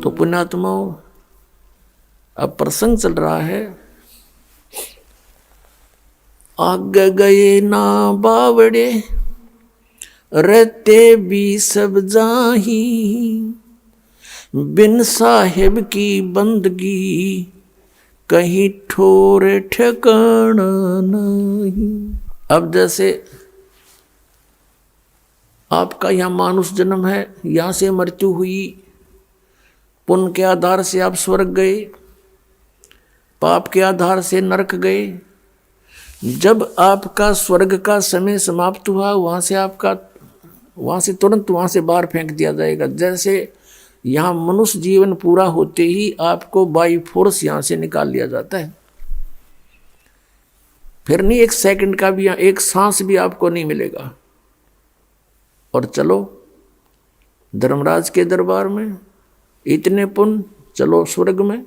तो पुण्यात्माओं, अब प्रसंग चल रहा है। आगे गए ना बावड़े, रहते भी सब जाही, बिन साहेब की बंदगी कहीं ठोर ठिकाना नहीं। अब जैसे आपका यहाँ मानुष जन्म है, यहाँ से मृत्यु हुई, पुण्य के आधार से आप स्वर्ग गए, पाप के आधार से नरक गए। जब आपका स्वर्ग का समय समाप्त हुआ, वहाँ से तुरंत वहाँ से बाहर फेंक दिया जाएगा। जैसे यहाँ मनुष्य जीवन पूरा होते ही आपको बाई फोर्स यहाँ से निकाल लिया जाता है। फिर नहीं एक सेकंड का भी, एक सांस भी आपको नहीं मिलेगा। और चलो धर्मराज के दरबार में, इतने पुण्य, चलो स्वर्ग में।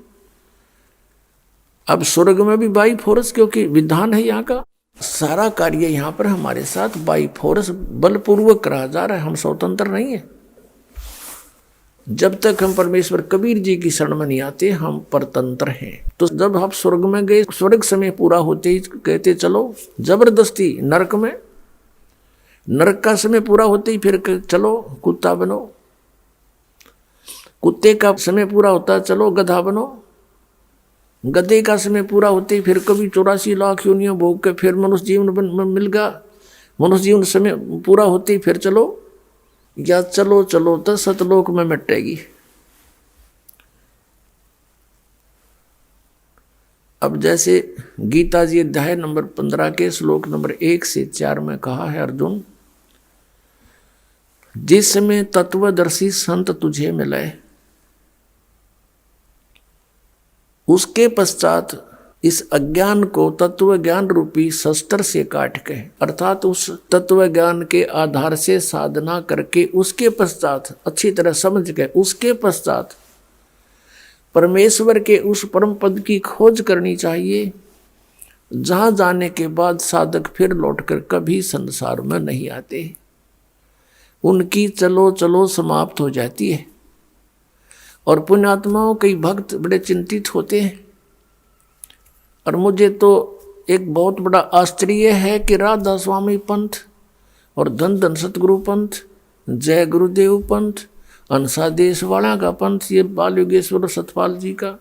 अब स्वर्ग में भी बाई फोर्स, क्योंकि विधान है यहाँ का। सारा कार्य यहाँ पर हमारे साथ बाई फोर्स बलपूर्वक करा जा रहा है। हम स्वतंत्र नहीं है। जब तक हम परमेश्वर कबीर जी की शरण में नहीं आते, हम परतंत्र हैं। तो जब आप स्वर्ग में गए, स्वर्ग समय पूरा होते ही कहते चलो जबरदस्ती नरक में, नरक का समय पूरा होते ही फिर चलो कुत्ता बनो, कुत्ते का समय पूरा होता चलो गधा बनो, गधे का समय पूरा होते ही फिर कभी 84 लाख योनियों भोग के फिर मनुष्य जीवन मिल गया। मनुष्य जीवन समय पूरा होते ही फिर चलो, या चलो चलो तो सतलोक में मिटेगी। अब जैसे गीता जी अध्याय नंबर 15 के श्लोक नंबर 1 से 4 में कहा है, अर्जुन जिस समय तत्वदर्शी संत तुझे मिले, उसके पश्चात इस अज्ञान को तत्व ज्ञान रूपी शस्त्र से काट के, अर्थात उस तत्व ज्ञान के आधार से साधना करके उसके पश्चात अच्छी तरह समझ के उसके पश्चात परमेश्वर के उस परम पद की खोज करनी चाहिए, जहाँ जाने के बाद साधक फिर लौटकर कभी संसार में नहीं आते। उनकी चलो चलो समाप्त हो जाती है। और पुण्यात्माओं, कई भक्त बड़े चिंतित होते हैं। और मुझे तो एक बहुत बड़ा आश्चर्य है कि राधा स्वामी पंथ और धन धन सतगुरु पंथ, जय गुरुदेव पंथ, अंसा देश वाला का पंथ, ये बाल योगेश्वर सतपाल जी का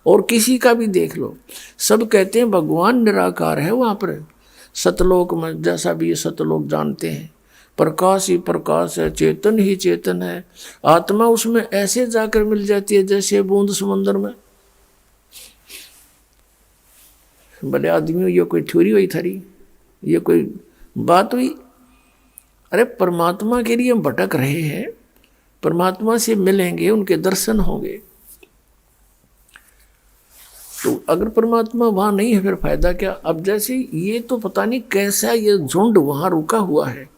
और किसी का भी देख लो, सब कहते हैं भगवान निराकार है। वहाँ पर सतलोक में, जैसा भी ये सतलोक जानते हैं, प्रकाश ही प्रकाश है, चेतन ही चेतन है। आत्मा उसमें ऐसे जाकर मिल जाती है जैसे बूंद समुद्र में। भले आदमियों, ये कोई थ्योरी हुई थारी, ये कोई बात हुई? अरे परमात्मा के लिए हम भटक रहे हैं, परमात्मा से मिलेंगे, उनके दर्शन होंगे। तो अगर परमात्मा वहां नहीं है फिर फायदा क्या? अब जैसे ये तो पता नहीं कैसा ये झुंड वहां रुका हुआ है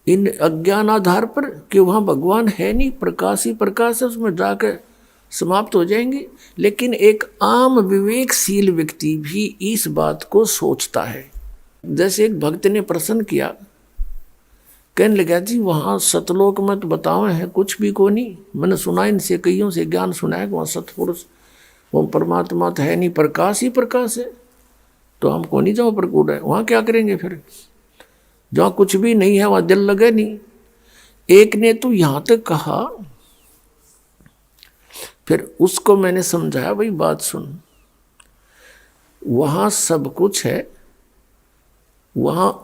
इन अज्ञान आधार पर कि वहाँ भगवान है नहीं, प्रकाश ही प्रकाश है, उसमें जाकर समाप्त हो जाएंगे। लेकिन एक आम विवेकशील व्यक्ति भी इस बात को सोचता है। जैसे एक भक्त ने प्रश्न किया, कहने लगा जी वहाँ सतलोक में तो बतावे है कुछ भी को नहीं, मैंने सुना इनसे कईयों से ज्ञान सुना है कि वहाँ सतपुरुष, वो परमात्मा तो है नहीं, प्रकाश ही प्रकाश है, तो हम को नहीं जाओ प्रकूट है, वहाँ क्या करेंगे फिर? जहाँ कुछ भी नहीं है वहाँ दिल लगे नहीं। एक ने तो यहाँ तक कहा, फिर उसको मैंने समझाया, भाई बात सुन, वहाँ सब कुछ है, वहाँ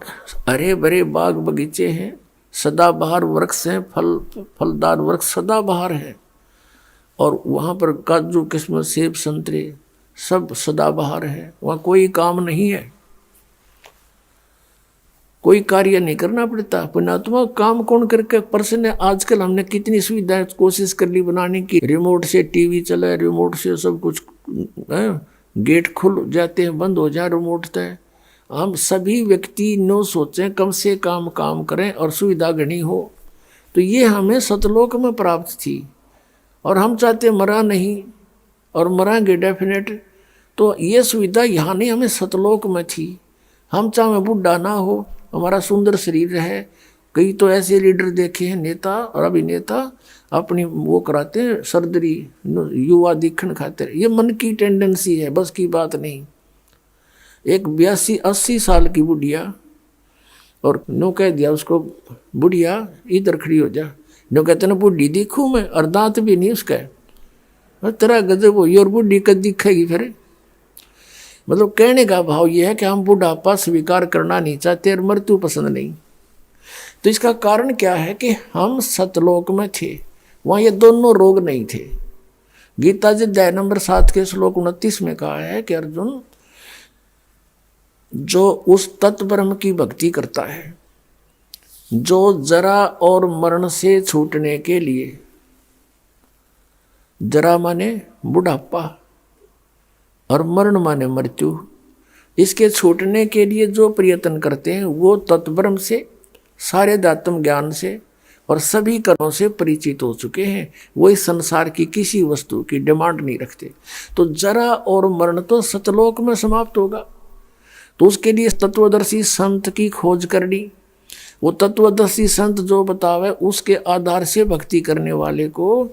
हरे भरे बाग बगीचे हैं, सदाबहार वृक्ष हैं, फलदार वृक्ष सदाबहार है, और वहाँ पर काजू किस्मत सेब संतरे सब सदाबहार है। वहाँ कोई काम नहीं है, कोई कार्य नहीं करना पड़ता। पुण्यात्मा काम कौन करके? प्रश्न है। आजकल हमने कितनी सुविधाएं कोशिश कर ली बनाने की, रिमोट से टीवी चले, रिमोट से सब कुछ है, गेट खुल जाते हैं, बंद हो जाए रिमोट तय। हम सभी व्यक्ति नो सोचें, कम से कम काम करें और सुविधा घनी हो। तो ये हमें सतलोक में प्राप्त थी और हम चाहते मरा नहीं और मरांगे डेफिनेट। तो ये सुविधा यहाँ नहीं, हमें सतलोक में थी। हम चाहे बूढ़ा ना हो, हमारा सुंदर शरीर है कई तो ऐसे लीडर देखे हैं, नेता और अभिनेता, अपनी वो कराते हैं सर्जरी युवा दिखण खातिर। ये मन की टेंडेंसी है, बस की बात नहीं। एक 82-80 साल की बुढ़िया, और नो कह दिया उसको, बुढ़िया इधर खड़ी हो जा। नो कहते ना बुढ़ी दिखूं मैं, और दांत भी नहीं उसका, तेरा गजब हो, और बुढ़ी कद दिखेगी फिर। मतलब कहने का भाव ये है कि हम बुढ़ापा स्वीकार करना नहीं चाहते और मृत्यु पसंद नहीं। तो इसका कारण क्या है कि हम सतलोक में थे, वहाँ ये दोनों रोग नहीं थे। गीता जी अध्याय नंबर 7 के श्लोक 29 में कहा है कि अर्जुन, जो उस तत्व ब्रह्म की भक्ति करता है, जो जरा और मरण से छूटने के लिए, जरा माने बुढ़ापा और मरण माने मृत्यु, इसके छूटने के लिए जो प्रयत्न करते हैं, वो तत्ब्रह्म से, सारे दात्म ज्ञान से और सभी कर्मों से परिचित हो चुके हैं। वो इस संसार की किसी वस्तु की डिमांड नहीं रखते। तो जरा और मरण तो सतलोक में समाप्त होगा। तो उसके लिए तत्वदर्शी संत की खोज करनी, वो तत्वदर्शी संत जो बतावे उसके आधार से भक्ति करने वाले को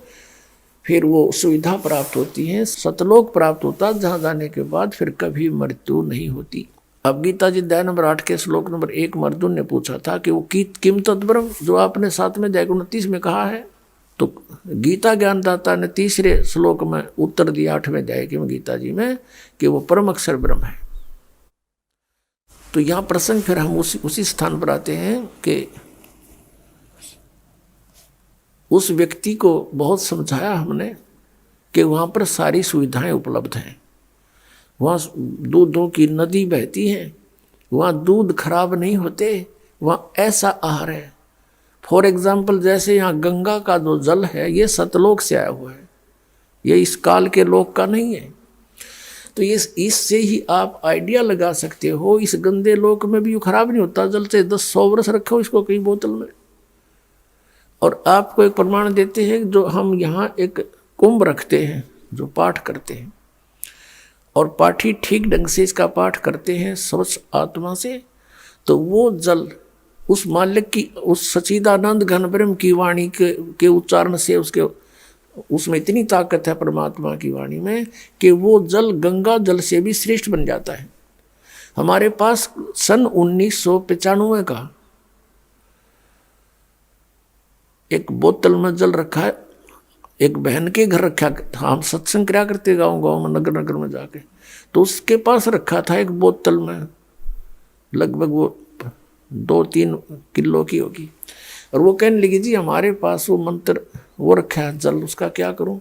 फिर वो सुविधा प्राप्त होती है, सतलोक प्राप्त होता, जहाँ जाने के बाद फिर कभी मृत्यु नहीं होती। अब गीता जी अध्याय नंबर 8 के श्लोक नंबर 1 में अर्जुन ने पूछा था कि वो किम तद्ब्रह्म, जो आपने 7 में अध्याय 29 में कहा है। तो गीता ज्ञानदाता ने तीसरे श्लोक में उत्तर दिया 8वें अध्याय के गीता जी में कि वो परम अक्षर ब्रह्म है। तो यहाँ प्रसंग फिर हम उसी स्थान पर आते हैं कि उस व्यक्ति को बहुत समझाया हमने कि वहाँ पर सारी सुविधाएं उपलब्ध हैं, वहाँ दूधों की नदी बहती है, वहाँ दूध खराब नहीं होते, वहाँ ऐसा आहार है। फॉर एग्जाम्पल जैसे यहाँ गंगा का जो जल है ये सतलोक से आया हुआ है, ये इस काल के लोक का नहीं है। तो इससे ही आप आइडिया लगा सकते हो, इस गंदे लोक में भी खराब नहीं होता जल, से 10-100 वर्ष रखो इसको कई बोतल में। और आपको एक प्रमाण देते हैं, जो हम यहाँ एक कुंभ रखते हैं, जो पाठ करते हैं, और पाठी ठीक ढंग से इसका पाठ करते हैं स्वच्छ आत्मा से, तो वो जल उस मालिक की, उस सच्चिदानंद घन ब्रह्म की वाणी के उच्चारण से उसमें इतनी ताकत है परमात्मा की वाणी में कि वो जल गंगा जल से भी श्रेष्ठ बन जाता है। हमारे पास सन 1995 का एक बोतल में जल रखा है, एक बहन के घर रखा था, हम सत्संग क्या करते गाँव गाँव में, नगर नगर में जाके, तो उसके पास रखा था एक बोतल में, लगभग वो 2-3 किलो की होगी। और वो कहने लगी जी हमारे पास वो मंत्र वो रखा है जल, उसका क्या करूं।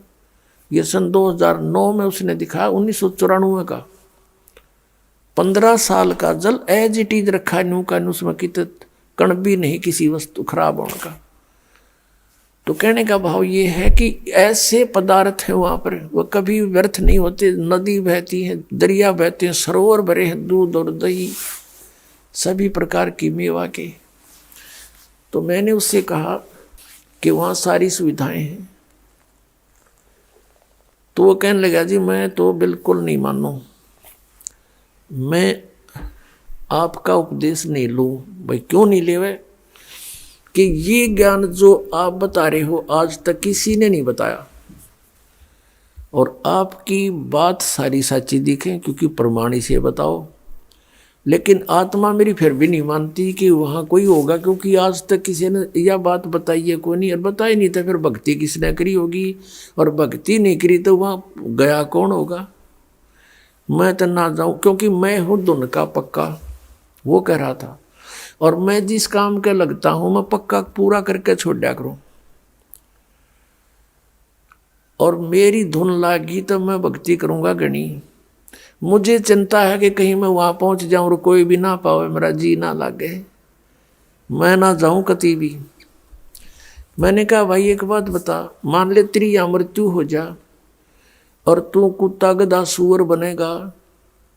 ये सन 2009 में उसने दिखाया, 1994 का 15 साल का जल एज इट इज रखा है, न्यू का न्यू, उसमें कित कण भी नहीं किसी वस्तु खराब होने का। तो कहने का भाव ये है कि ऐसे पदार्थ हैं वहाँ पर, वो कभी व्यर्थ नहीं होते। नदी बहती है, दरिया बहते हैं, सरोवर भरे हैं दूध और दही सभी प्रकार की मेवा के। तो मैंने उससे कहा कि वहाँ सारी सुविधाएं हैं। तो वो कहने लगा जी मैं तो बिल्कुल नहीं मानूं, मैं आपका उपदेश नहीं लूँ। भाई क्यों नहीं ले हुए? कि ये ज्ञान जो आप बता रहे हो आज तक किसी ने नहीं बताया, और आपकी बात सारी सच्ची दिखे क्योंकि प्रमाणी से बताओ, लेकिन आत्मा मेरी फिर भी नहीं मानती कि वहाँ कोई होगा, क्योंकि आज तक किसी ने यह बात बताई है कोई नहीं, और बताई नहीं तो फिर भक्ति किसने करी होगी, और भक्ति नहीं करी तो वहाँ गया कौन होगा। मैं तो ना जाऊँ क्योंकि मैं हूँ धुन का पक्का, वो कह रहा था, और मैं जिस काम के लगता हूँ मैं पक्का पूरा करके छोड़ दिया करूँ, और मेरी धुन लागी तो मैं भक्ति करूँगा गणी। मुझे चिंता है कि कहीं मैं वहाँ पहुँच जाऊँ और कोई भी ना पावे, मेरा जी ना लागे, मैं ना जाऊँ कती भी। मैंने कहा भाई एक बात बता, मान ले तेरी या मृत्यु हो जा और तू कुत्ता गधा सूअर बनेगा,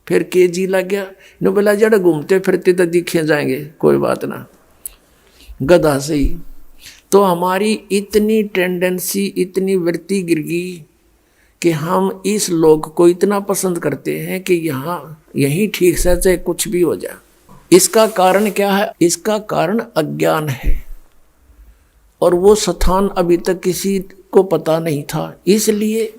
फिर के जी लग गया न, बोला जड़ घूमते फिरते तो दिखे जाएंगे, कोई बात ना, गधा से ही। तो हमारी इतनी टेंडेंसी, इतनी वृत्ति गिर गई कि हम इस लोक को इतना पसंद करते हैं कि यहाँ यही ठीक से चाहे कुछ भी हो जाए। इसका कारण क्या है? इसका कारण अज्ञान है। और वो स्थान अभी तक किसी को पता नहीं था। इसलिए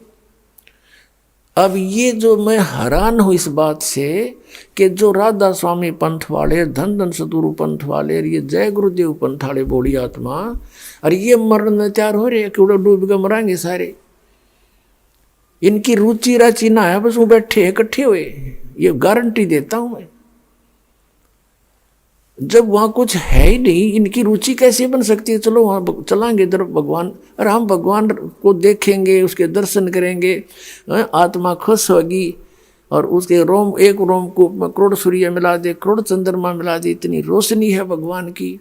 अब ये जो मैं हैरान हूँ इस बात से कि जो राधा स्वामी पंथ वाले, धन धन सतगुरु पंथ वाले, ये जय गुरुदेव पंथ वाले बोली आत्मा, और ये मरण तैयार हो रहे कि डूब के मरांगे सारे। इनकी रुचि राचि ना है, बस वो बैठे इकट्ठे हुए, ये गारंटी देता हूं मैं। जब वहां कुछ है ही नहीं, इनकी रुचि कैसे बन सकती है? चलो वहां चलांगे इधर भगवान, और हम भगवान को देखेंगे, उसके दर्शन करेंगे, आत्मा खुश होगी, और उसके रोम, एक रोम को करोड़ सूर्य मिला दे, करोड़ चंद्रमा मिला दे, इतनी रोशनी है भगवान की।